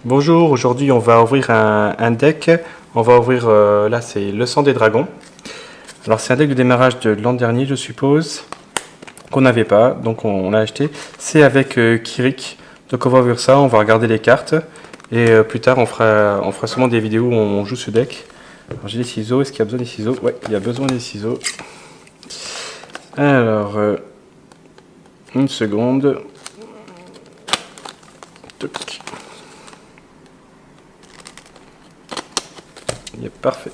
Bonjour, aujourd'hui on va ouvrir un deck. On va ouvrir, là c'est le sang des dragons. Alors c'est un deck de démarrage de l'an dernier je suppose, qu'on n'avait pas, donc on l'a acheté. C'est avec Kirik, donc on va ouvrir ça, on va regarder les cartes. Et plus tard on fera sûrement des vidéos où on joue ce deck. Alors j'ai des ciseaux, est-ce qu'il y a besoin des ciseaux? Ouais, il y a besoin des ciseaux. Alors, une seconde. Toc. Yep, parfait.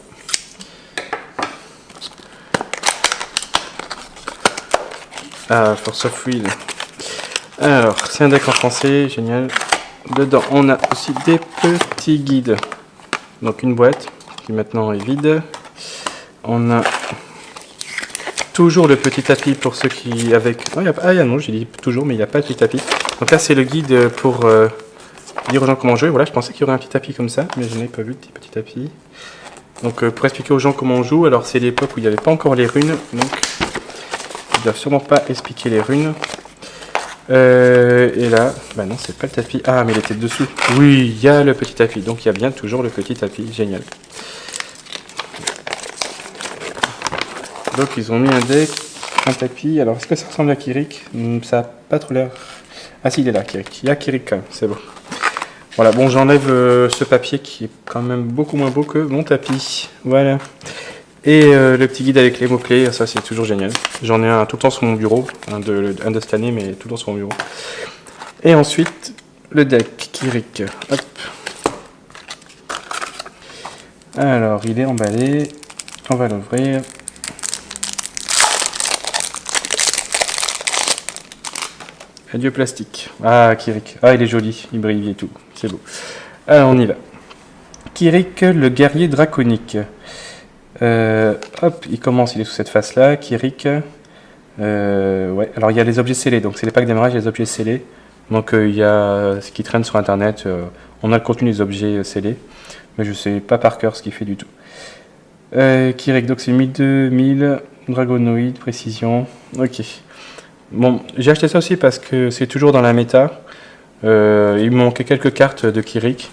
Ah, Force of Will. Alors, c'est un deck en français, génial. Dedans, on a aussi des petits guides. Donc une boîte qui maintenant est vide. On a toujours le petit tapis pour ceux qui avec. Oh, non, j'ai dit toujours, mais il n'y a pas de petit tapis. Donc là, c'est le guide pour dire aux gens comment jouer. Voilà, je pensais qu'il y aurait un petit tapis comme ça, mais je n'ai pas vu de petit tapis. Donc pour expliquer aux gens comment on joue, alors c'est l'époque où il n'y avait pas encore les runes, donc ils ne doivent sûrement pas expliquer les runes. Et là, bah non, c'est pas le tapis. Ah, mais il était dessous. Oui, il y a le petit tapis, donc il y a bien toujours le petit tapis, génial. Donc ils ont mis un deck, un tapis. Alors est-ce que ça ressemble à Kirik? Ça n'a pas trop l'air. Ah si, il est là, Kirik. Il y a Kirik quand même, c'est bon. Voilà, bon, j'enlève ce papier qui est quand même beaucoup moins beau que mon tapis. Voilà. Et le petit guide avec les mots-clés, ça c'est toujours génial. J'en ai un tout le temps sur mon bureau, un de cette année, mais tout le temps sur mon bureau. Et ensuite, le deck Kirik. Hop. Alors, il est emballé. On va l'ouvrir. Adieu plastique. Ah, Kirik. Ah, il est joli, il brille et tout. C'est beau. Alors, on y va. Kirik, le guerrier draconique. Hop, il commence, il est sous cette face-là. Kirik. Ouais, alors il y a les objets scellés. Donc, c'est les packs démarrage, il y a les objets scellés. Donc, il y a ce qui traîne sur Internet. On a le contenu des objets scellés. Mais je ne sais pas par cœur ce qu'il fait du tout. Kirik, donc c'est 1000, dragonoïde, précision. Ok. Bon, j'ai acheté ça aussi parce que c'est toujours dans la méta. Il me manquait quelques cartes de Kirik.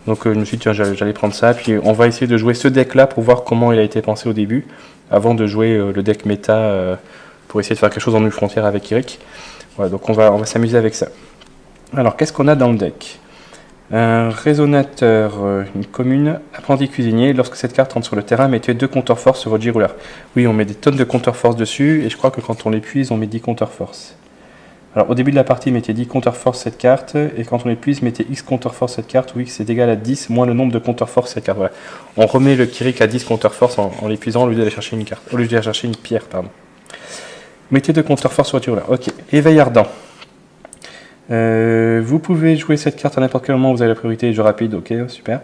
Donc je me suis dit, tiens, j'allais prendre ça. Puis on va essayer de jouer ce deck-là pour voir comment il a été pensé au début. Avant de jouer le deck méta pour essayer de faire quelque chose en une frontière avec Kirik. Voilà, donc on va s'amuser avec ça. Alors, qu'est-ce qu'on a dans le deck? Un résonateur, une commune, apprenti cuisinier. Lorsque cette carte entre sur le terrain, mettez 2 compteurs force sur votre girouleur. Oui, on met des tonnes de compteurs force dessus, et je crois que quand on l'épuise, on met 10 compteurs force. Alors au début de la partie, mettez 10 compteurs force cette carte, et quand on l'épuise, mettez X compteurs force cette carte, où X est égal à 10 moins le nombre de compteurs force cette carte. Voilà. On remet le Kirik à 10 compteurs force en l'épuisant au lieu d'aller chercher une carte, au lieu d'aller chercher une pierre, pardon. Mettez 2 compteurs force sur votre girouleur. Ok, éveil ardent. Vous pouvez jouer cette carte à n'importe quel moment, vous avez la priorité jeu rapide, ok, super.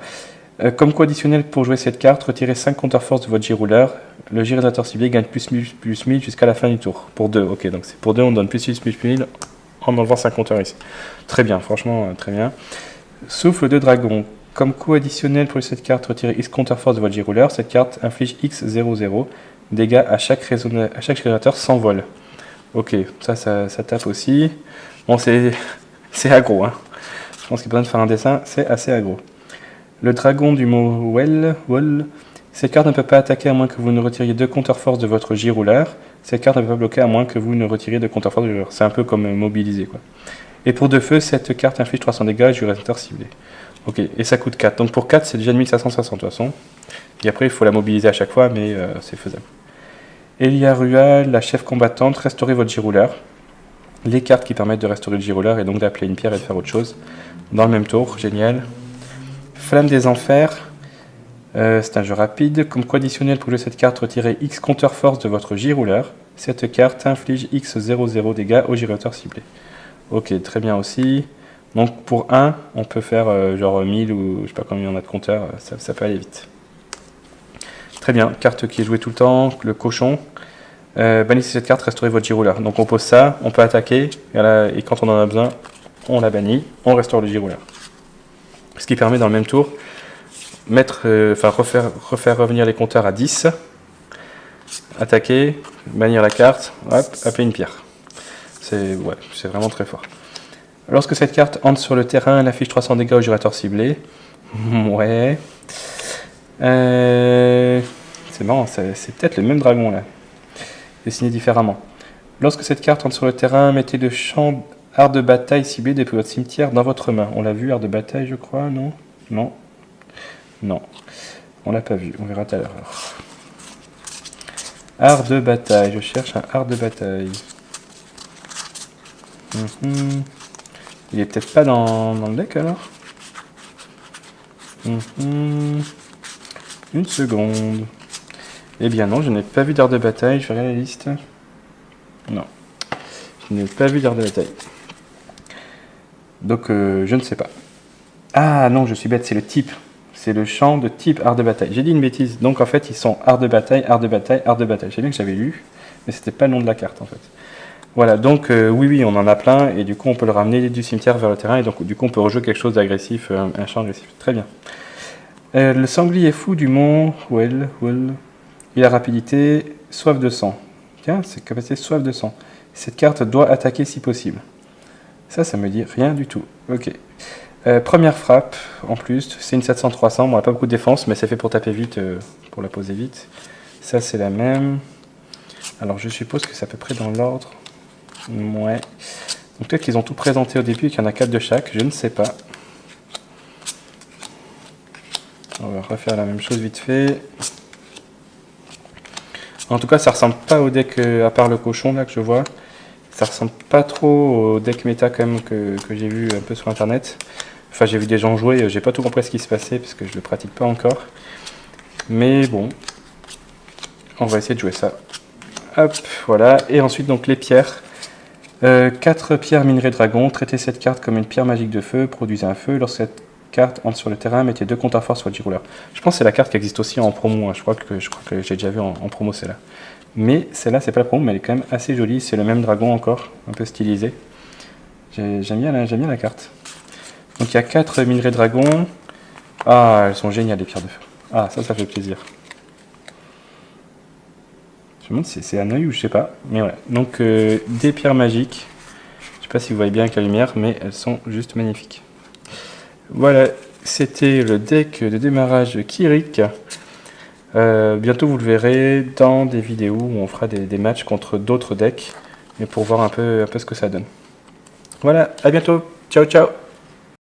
Comme co-additionnel pour jouer cette carte, retirez 5 compteurs force de votre girouleur. Le giroulateur ciblé gagne plus 1000 jusqu'à la fin du tour. Pour 2, ok, donc c'est pour 2, on donne plus 1000 en enlevant 5 compteurs ici. Très bien, franchement, très bien. Souffle de dragon. Comme co-additionnel pour cette carte, retirez X compteur force de votre girouleur. Cette carte inflige X00 dégâts à chaque giroulateur sans vol. Ok, ça tape aussi. Bon, c'est aggro, hein. Je pense qu'il n'y a pas besoin de faire un dessin, c'est assez aggro. Le dragon du mot Wall. Cette carte ne peut pas attaquer à moins que vous ne retiriez 2 compteurs force de votre girouleur. Cette carte ne peut pas bloquer à moins que vous ne retiriez 2 compteurs force de girouleur. C'est un peu comme mobiliser, quoi. Et pour 2 feux, cette carte inflige 300 dégâts à giroulateur ciblé. Ok, et ça coûte 4. Donc pour 4, c'est déjà 1560 de toute façon. Et après, il faut la mobiliser à chaque fois, mais c'est faisable. Elia Rua, la chef combattante, restaurez votre girouleur. Les cartes qui permettent de restaurer le girouleur et donc d'appeler une pierre et de faire autre chose. Dans le même tour, génial. Flamme des enfers. C'est un jeu rapide. Comme co-additionnel pour jouer cette carte, retirez X compteur force de votre girouleur. Cette carte inflige X00 dégâts au giroulateur ciblé. Ok, très bien aussi. Donc pour 1, on peut faire genre 1000 ou je sais pas combien on a de compteurs, ça peut aller vite. Très bien, carte qui est jouée tout le temps, le cochon. Bannissez cette carte, restaurez votre girouleur. Donc on pose ça, on peut attaquer, et quand on en a besoin, on la bannit, on restaure le girouleur. Ce qui permet dans le même tour, refaire revenir les compteurs à 10, attaquer, bannir la carte, hop, appeler une pierre. C'est vraiment très fort. Lorsque cette carte entre sur le terrain, elle affiche 300 dégâts au jurateur ciblé. Ouais. C'est marrant, c'est peut-être le même dragon là. Dessiné différemment. Lorsque cette carte entre sur le terrain, mettez le champ art de bataille ciblé depuis votre cimetière dans votre main. On l'a vu, art de bataille, je crois, non? Non. Non. On l'a pas vu, on verra tout à l'heure. Art de bataille, je cherche un art de bataille. Il est peut-être pas dans le deck alors? Une seconde. Eh bien non, je n'ai pas vu d'art de bataille, je vais regarder la liste. Non. Je n'ai pas vu d'art de bataille. Donc je ne sais pas. Ah non, je suis bête, c'est le type. C'est le champ de type art de bataille. J'ai dit une bêtise. Donc en fait, ils sont art de bataille, art de bataille, art de bataille. J'ai bien que j'avais lu, mais c'était pas le nom de la carte en fait. Voilà, donc oui, on en a plein, et du coup on peut le ramener du cimetière vers le terrain, et donc du coup on peut rejouer quelque chose d'agressif, un champ agressif. Très bien. Le sanglier fou du mont, well. Il a rapidité, soif de sang. Tiens, c'est capacité soif de sang. Cette carte doit attaquer si possible. Ça me dit rien du tout. Ok. Première frappe, en plus, c'est une 700-300. Bon, on n'a pas beaucoup de défense, mais c'est fait pour taper vite, pour la poser vite. Ça, c'est la même. Alors, je suppose que c'est à peu près dans l'ordre. Ouais. Donc, peut-être qu'ils ont tout présenté au début et qu'il y en a 4 de chaque. Je ne sais pas. On va refaire la même chose vite fait. En tout cas, ça ressemble pas au deck, à part le cochon, là, que je vois. Ça ressemble pas trop au deck méta, quand même, que j'ai vu un peu sur Internet. Enfin, j'ai vu des gens jouer, j'ai pas tout compris ce qui se passait, parce que je le pratique pas encore. Mais bon, on va essayer de jouer ça. Hop, voilà. Et ensuite, donc, les pierres. 4 pierres minerais dragon. Traitez cette carte comme une pierre magique de feu. Produisez un feu. Lorsque cette carte entre sur le terrain, mettez 2 comptes à force sur le G-Rouleur. Je pense que c'est la carte qui existe aussi en promo. Hein. Je crois que j'ai déjà vu en promo celle-là. Mais celle-là, c'est pas la promo, mais elle est quand même assez jolie. C'est le même dragon encore, un peu stylisé. J'aime bien la carte. Donc il y a 4 minerais dragon. Ah, elles sont géniales les pierres de feu. Ah, ça fait plaisir. Je me demande si c'est un œil ou je sais pas. Mais voilà. Donc des pierres magiques. Je sais pas si vous voyez bien avec la lumière, mais elles sont juste magnifiques. Voilà, c'était le deck de démarrage Kirik. Bientôt vous le verrez dans des vidéos où on fera des matchs contre d'autres decks, mais pour voir un peu ce que ça donne. Voilà, à bientôt, ciao ciao.